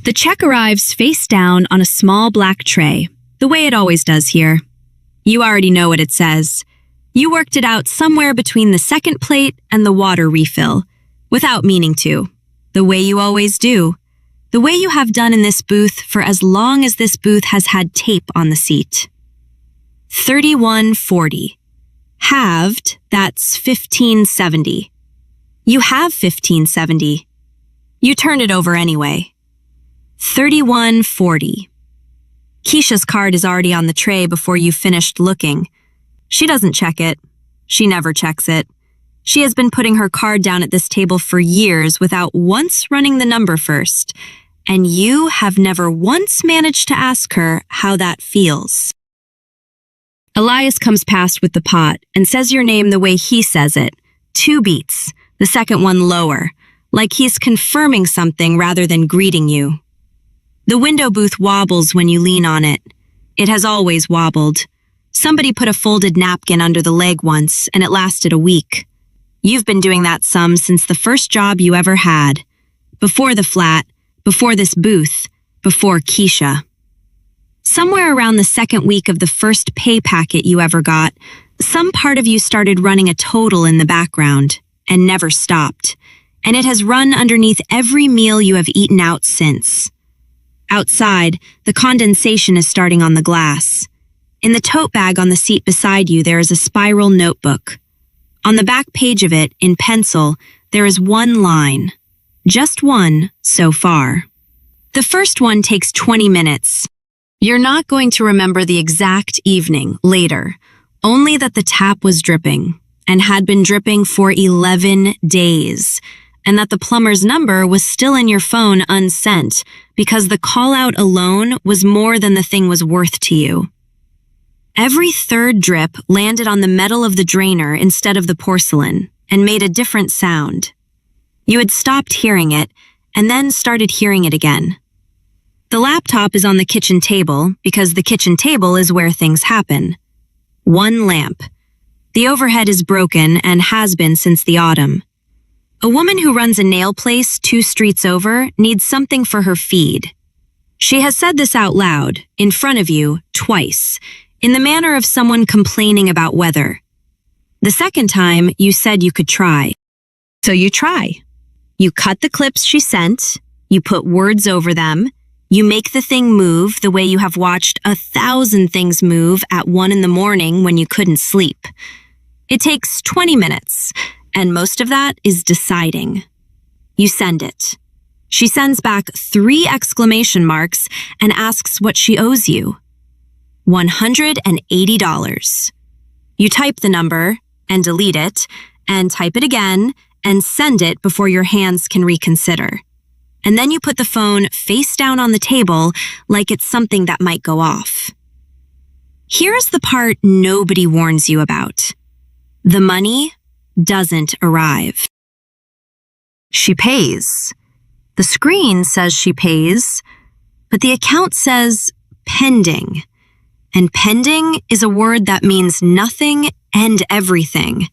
The check arrives face down on a small black tray, the way it always does here. You already know what it says. You worked it out somewhere between the second plate and the water refill, without meaning to, the way you always do, the way you have done in this booth for as long as this booth has had tape on the seat. $31.40. Halved, that's $15.70. You have $15.70. You turn it over anyway. $31.40. Keisha's card is already on the tray before you finished looking. She doesn't check it. She never checks it. She has been putting her card down at this table for years without once running the number first, and you have never once managed to ask her how that feels. Elias comes past with the pot and says your name the way he says it, 2 beats, the second one lower, like he's confirming something rather than greeting you. The window booth wobbles when you lean on it. It has always wobbled. Somebody put a folded napkin under the leg once, and it lasted a week. You've been doing that some since the first job you ever had. Before the flat, before this booth, before Keisha. Somewhere around the second week of the first pay packet you ever got, some part of you started running a total in the background, and never stopped. And it has run underneath every meal you have eaten out since. Outside, the condensation is starting on the glass. In the tote bag on the seat beside you, there is a spiral notebook. On the back page of it, in pencil, there is one line. Just one, so far. The first one takes 20 minutes. You're not going to remember the exact evening later, only that the tap was dripping, and had been dripping for 11 days, and that the plumber's number was still in your phone unsent because the call-out alone was more than the thing was worth to you. Every third drip landed on the metal of the drainer instead of the porcelain and made a different sound. You had stopped hearing it and then started hearing it again. The laptop is on the kitchen table because the kitchen table is where things happen. One lamp. The overhead is broken and has been since the autumn. A woman who runs a nail place 2 streets over needs something for her feed. She has said this out loud, in front of you, twice, in the manner of someone complaining about weather. The second time, you said you could try. So you try. You cut the clips she sent, you put words over them, you make the thing move the way you have watched 1,000 things move at 1 a.m. when you couldn't sleep. It takes 20 minutes. And most of that is deciding. You send it. She sends back 3 exclamation marks and asks what she owes you. $180. You type the number and delete it and type it again and send it before your hands can reconsider. And then you put the phone face down on the table like it's something that might go off. Here's the part nobody warns you about. The money doesn't arrive. She pays. The screen says she pays, but the account says pending. And pending is a word that means nothing and everything.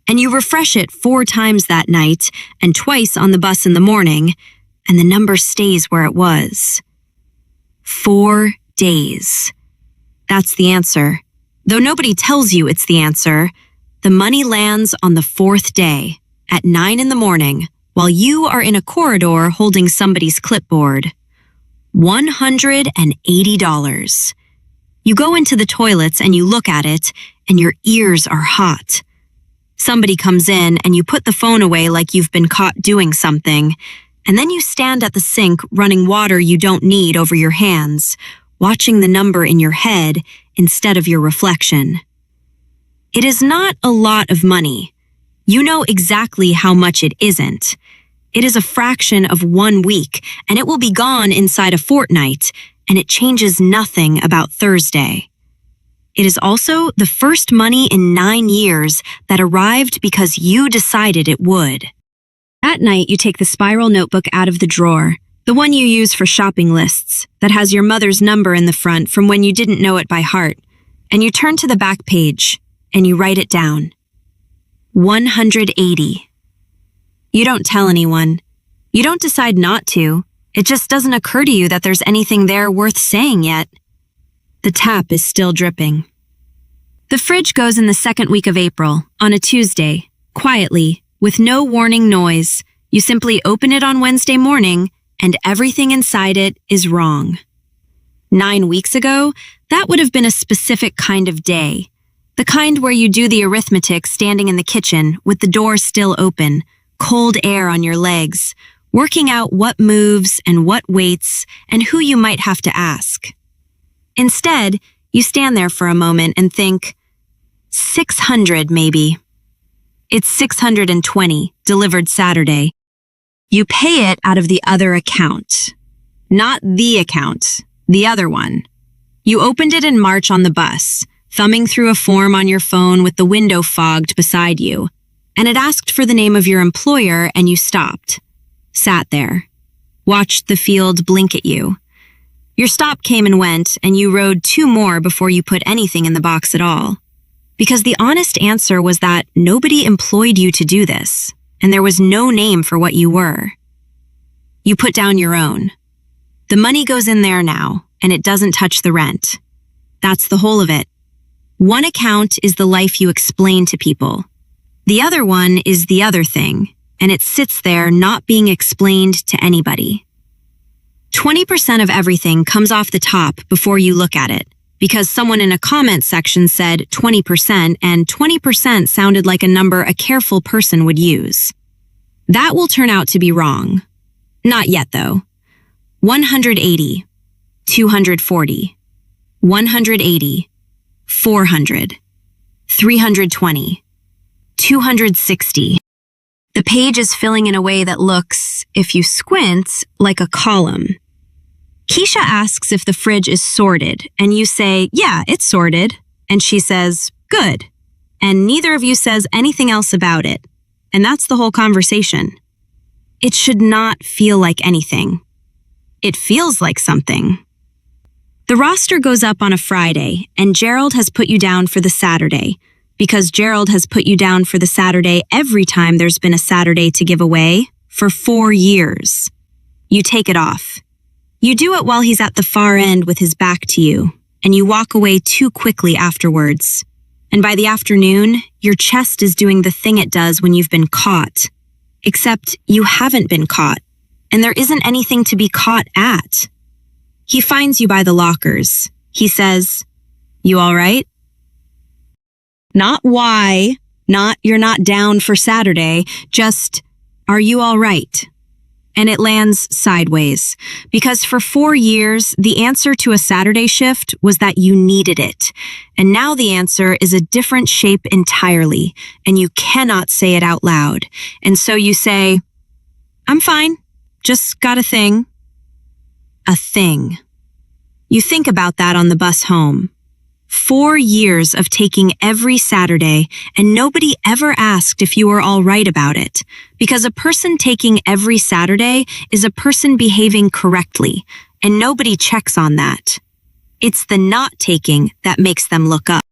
And you refresh it 4 times that night and twice on the bus in the morning, and the number stays where it was. 4 days. That's the answer. Though nobody tells you it's the answer, the money lands on the 4th day, at 9 a.m, while you are in a corridor holding somebody's clipboard. $180. You go into the toilets and you look at it, and your ears are hot. Somebody comes in and you put the phone away like you've been caught doing something, and then you stand at the sink running water you don't need over your hands, watching the number in your head instead of your reflection. It is not a lot of money. You know exactly how much it isn't. It is a fraction of 1 week, and it will be gone inside a fortnight, and it changes nothing about Thursday. It is also the first money in 9 years that arrived because you decided it would. At night, you take the spiral notebook out of the drawer, the one you use for shopping lists, that has your mother's number in the front from when you didn't know it by heart, and you turn to the back page, and you write it down. 180. You don't tell anyone. You don't decide not to. It just doesn't occur to you that there's anything there worth saying yet. The tap is still dripping. The fridge goes in the second week of April, on a Tuesday, quietly, with no warning noise. You simply open it on Wednesday morning, and everything inside it is wrong. 9 weeks ago, that would have been a specific kind of day. The kind where you do the arithmetic standing in the kitchen with the door still open, cold air on your legs, working out what moves and what waits and who you might have to ask. Instead, you stand there for a moment and think, 600 maybe. It's 620, delivered Saturday. You pay it out of the other account. Not the account, the other one. You opened it in March on the bus, thumbing through a form on your phone with the window fogged beside you, and it asked for the name of your employer and you stopped. Sat there. Watched the field blink at you. Your stop came and went, and you rode 2 more before you put anything in the box at all. Because the honest answer was that nobody employed you to do this, and there was no name for what you were. You put down your own. The money goes in there now, and it doesn't touch the rent. That's the whole of it. One account is the life you explain to people. The other one is the other thing, and it sits there not being explained to anybody. 20% of everything comes off the top before you look at it, because someone in a comment section said 20% and 20% sounded like a number a careful person would use. That will turn out to be wrong. Not yet, though. 180, 240, 180, 400, 320, 260. The page is filling in a way that looks, if you squint, like a column. Keisha asks if the fridge is sorted, and you say, yeah, it's sorted. And she says, good. And neither of you says anything else about it. And that's the whole conversation. It should not feel like anything. It feels like something. The roster goes up on a Friday, and Gerald has put you down for the Saturday, because Gerald has put you down for the Saturday every time there's been a Saturday to give away for 4 years. You take it off. You do it while he's at the far end with his back to you, and you walk away too quickly afterwards. And by the afternoon, your chest is doing the thing it does when you've been caught. Except you haven't been caught, and there isn't anything to be caught at. He finds you by the lockers. He says, you all right? Not why, not you're not down for Saturday, just, are you all right? And it lands sideways, because for 4 years, the answer to a Saturday shift was that you needed it. And now the answer is a different shape entirely, and you cannot say it out loud. And so you say, I'm fine, just got a thing. A thing. You think about that on the bus home. 4 years of taking every Saturday, and nobody ever asked if you were all right about it, because a person taking every Saturday is a person behaving correctly, and nobody checks on that. It's the not taking that makes them look up.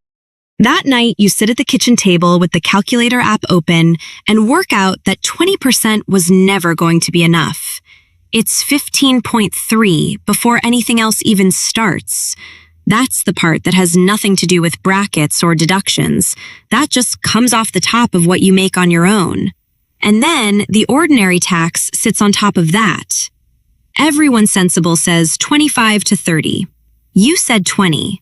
That night, you sit at the kitchen table with the calculator app open and work out that 20% was never going to be enough. It's 15.3 before anything else even starts. That's the part that has nothing to do with brackets or deductions. That just comes off the top of what you make on your own. And then the ordinary tax sits on top of that. Everyone sensible says 25 to 30. You said 20.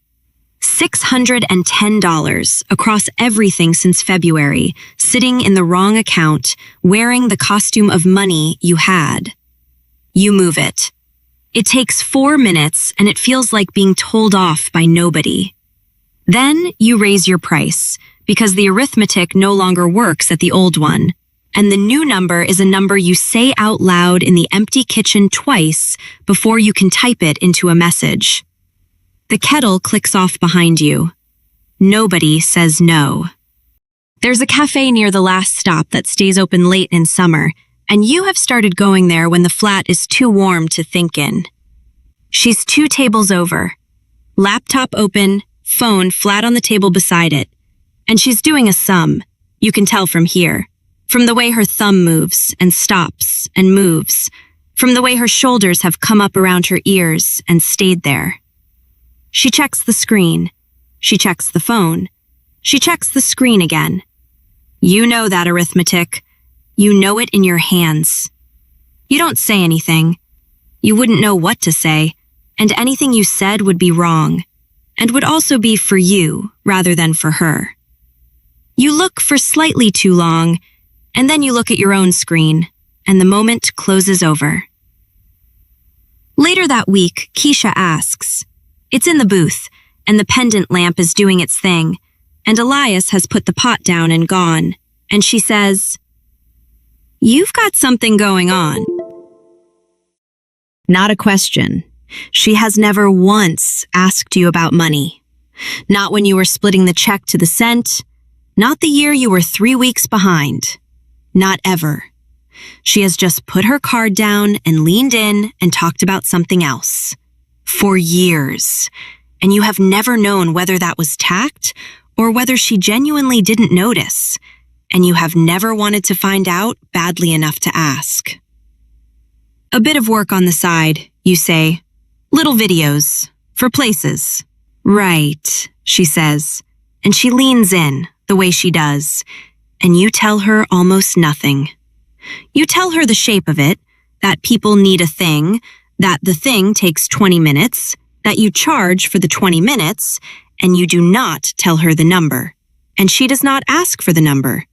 $610 across everything since February, sitting in the wrong account, wearing the costume of money you had. You move it. It takes 4 minutes, and it feels like being told off by nobody. Then you raise your price, because the arithmetic no longer works at the old one, and the new number is a number you say out loud in the empty kitchen twice before you can type it into a message. The kettle clicks off behind you. Nobody says no. There's a cafe near the last stop that stays open late in summer, and you have started going there when the flat is too warm to think in. She's 2 tables over. Laptop open, phone flat on the table beside it. And she's doing a sum. You can tell from here. From the way her thumb moves and stops and moves. from the way her shoulders have come up around her ears and stayed there. She checks the screen. She checks the phone. She checks the screen again. You know that arithmetic. You know it in your hands. You don't say anything. You wouldn't know what to say, and anything you said would be wrong, and would also be for you rather than for her. You look for slightly too long, and then you look at your own screen, and the moment closes over. Later that week, Keisha asks. It's in the booth, and the pendant lamp is doing its thing, and Elias has put the pot down and gone, and she says, "You've got something going on." Not a question. She has never once asked you about money. Not when you were splitting the check to the cent, not the year you were 3 weeks behind. Not ever. She has just put her card down and leaned in and talked about something else. For years. And you have never known whether that was tact or whether she genuinely didn't notice. And you have never wanted to find out badly enough to ask. A bit of work on the side, you say. Little videos. For places. Right, she says. And she leans in, the way she does. And you tell her almost nothing. You tell her the shape of it, that people need a thing, that the thing takes 20 minutes, that you charge for the 20 minutes, and you do not tell her the number. And she does not ask for the number.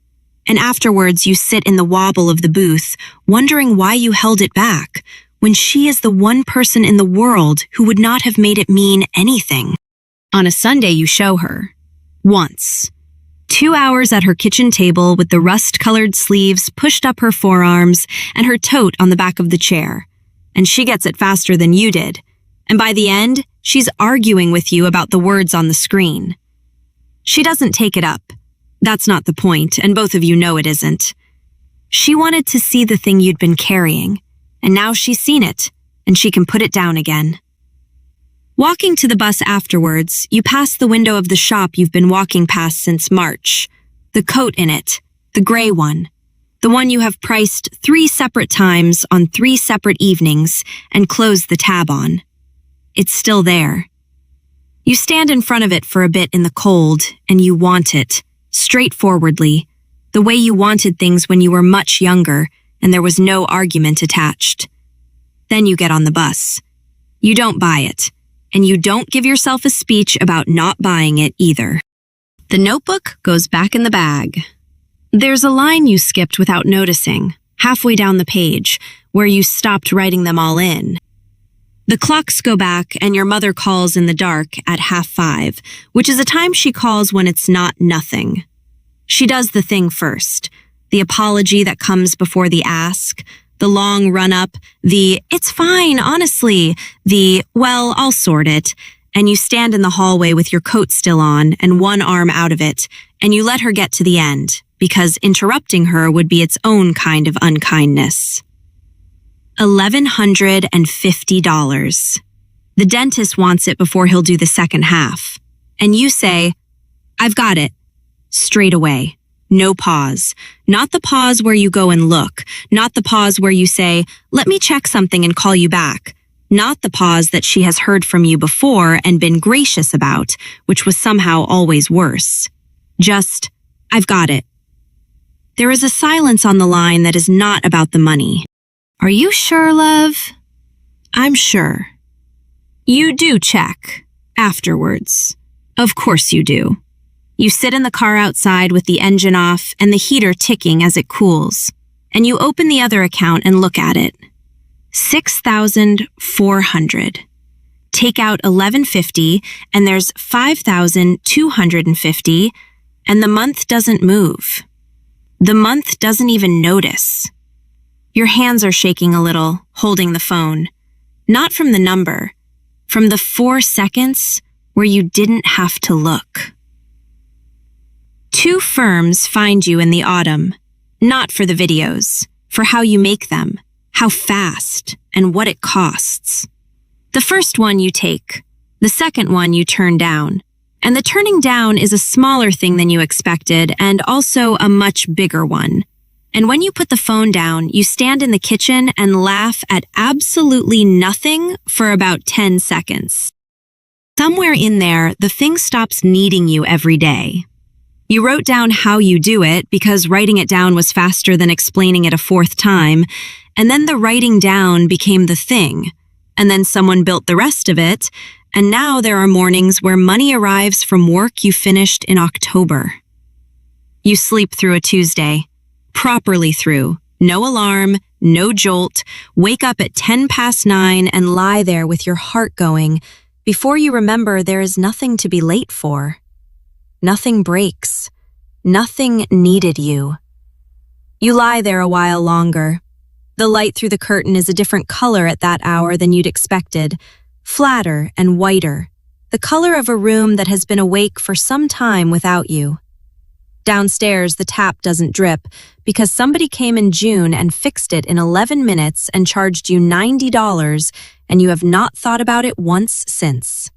And afterwards you sit in the wobble of the booth, wondering why you held it back, when she is the one person in the world who would not have made it mean anything. On a Sunday you show her. Once. 2 hours at her kitchen table with the rust-colored sleeves pushed up her forearms and her tote on the back of the chair. And she gets it faster than you did. And by the end, she's arguing with you about the words on the screen. She doesn't take it up. That's not the point, and both of you know it isn't. She wanted to see the thing you'd been carrying, and now she's seen it, and she can put it down again. Walking to the bus afterwards, you pass the window of the shop you've been walking past since March. The coat in it, the gray one. The one you have priced 3 separate times on 3 separate evenings and closed the tab on. It's still there. You stand in front of it for a bit in the cold, and you want it, straightforwardly, the way you wanted things when you were much younger and there was no argument attached. Then you get on the bus. You don't buy it, and you don't give yourself a speech about not buying it either. The notebook goes back in the bag. There's a line you skipped without noticing, halfway down the page, where you stopped writing them all in. The clocks go back and your mother calls in the dark at 5:30, which is a time she calls when it's not nothing. She does the thing first, the apology that comes before the ask, the long run-up, the "it's fine, honestly," the "well, I'll sort it," and you stand in the hallway with your coat still on and one arm out of it, and you let her get to the end, because interrupting her would be its own kind of unkindness. $1,150. The dentist wants it before he'll do the second half. And you say, "I've got it." Straight away. No pause. Not the pause where you go and look. Not the pause where you say, "Let me check something and call you back." Not the pause that she has heard from you before and been gracious about, which was somehow always worse. Just, "I've got it." There is a silence on the line that is not about the money. "Are you sure, love?" "I'm sure." You do check. Afterwards. Of course you do. You sit in the car outside with the engine off and the heater ticking as it cools, and you open the other account and look at it. 6,400. Take out 1,150 and there's 5,250, and the month doesn't move. The month doesn't even notice. Your hands are shaking a little, holding the phone. Not from the number, from the 4 seconds where you didn't have to look. 2 firms find you in the autumn, not for the videos, for how you make them, how fast, and what it costs. The first one you take, the second one you turn down, and the turning down is a smaller thing than you expected and also a much bigger one. And when you put the phone down, you stand in the kitchen and laugh at absolutely nothing for about 10 seconds. Somewhere in there, the thing stops needing you every day. You wrote down how you do it because writing it down was faster than explaining it a fourth time, and then the writing down became the thing, and then someone built the rest of it, and now there are mornings where money arrives from work you finished in October. You sleep through a Tuesday, properly through, no alarm, no jolt, wake up at 9:10 and lie there with your heart going before you remember there is nothing to be late for. Nothing breaks. Nothing needed you. You lie there a while longer. The light through the curtain is a different color at that hour than you'd expected, flatter and whiter, the color of a room that has been awake for some time without you. Downstairs, the tap doesn't drip because somebody came in June and fixed it in 11 minutes and charged you $90, and you have not thought about it once since.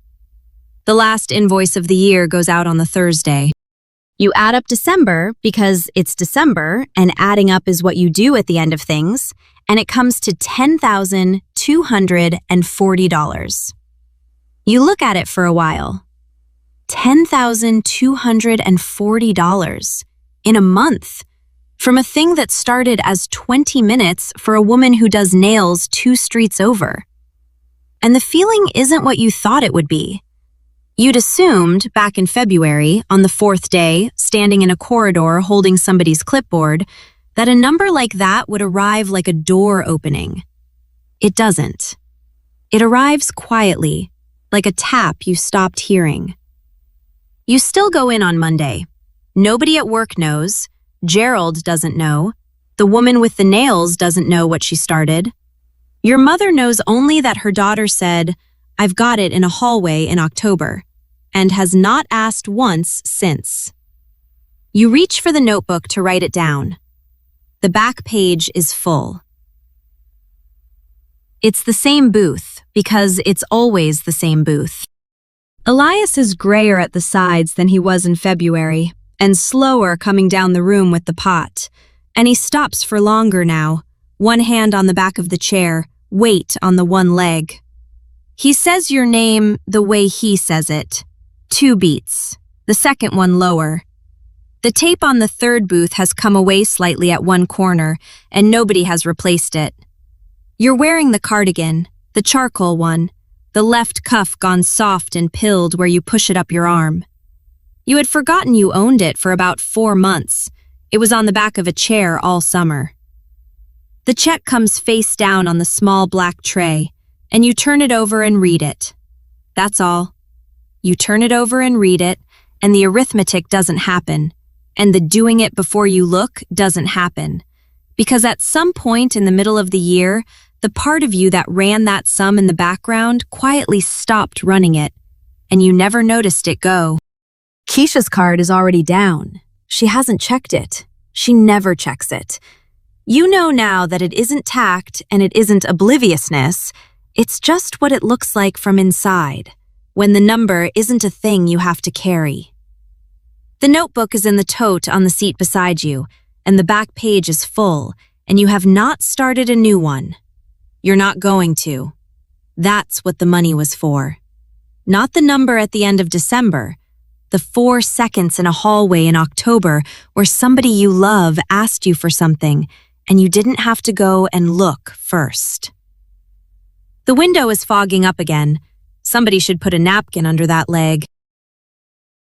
The last invoice of the year goes out on the Thursday. You add up December because it's December, and adding up is what you do at the end of things, and it comes to $10,240. You look at it for a while. $10,240 in a month from a thing that started as 20 minutes for a woman who does nails 2 streets over. And the feeling isn't what you thought it would be. You'd assumed, back in February, on the 4th day, standing in a corridor holding somebody's clipboard, that a number like that would arrive like a door opening. It doesn't. It arrives quietly, like a tap you stopped hearing. You still go in on Monday. Nobody at work knows. Gerald doesn't know. The woman with the nails doesn't know what she started. Your mother knows only that her daughter said, "I've got it in a hallway in October," and has not asked once since. You reach for the notebook to write it down. The back page is full. It's the same booth because it's always the same booth. Elias is grayer at the sides than he was in February, and slower coming down the room with the pot, and he stops for longer now, one hand on the back of the chair, weight on the one leg. He says your name the way he says it. 2 beats, the second one lower. The tape on the third booth has come away slightly at one corner, and nobody has replaced it. You're wearing the cardigan, the charcoal one, the left cuff gone soft and pilled where you push it up your arm. You had forgotten you owned it for about 4 months. It was on the back of a chair all summer. The check comes face down on the small black tray, and you turn it over and read it. That's all. You turn it over and read it, and the arithmetic doesn't happen, and the doing it before you look doesn't happen. Because at some point in the middle of the year, the part of you that ran that sum in the background quietly stopped running it, and you never noticed it go. Keisha's card is already down. She hasn't checked it. She never checks it. You know now that it isn't tact and it isn't obliviousness. It's just what it looks like from inside, when the number isn't a thing you have to carry. The notebook is in the tote on the seat beside you, and the back page is full, and you have not started a new one. You're not going to. That's what the money was for. Not the number at the end of December, the 4 seconds in a hallway in October where somebody you love asked you for something and you didn't have to go and look first. The window is fogging up again. Somebody should put a napkin under that leg.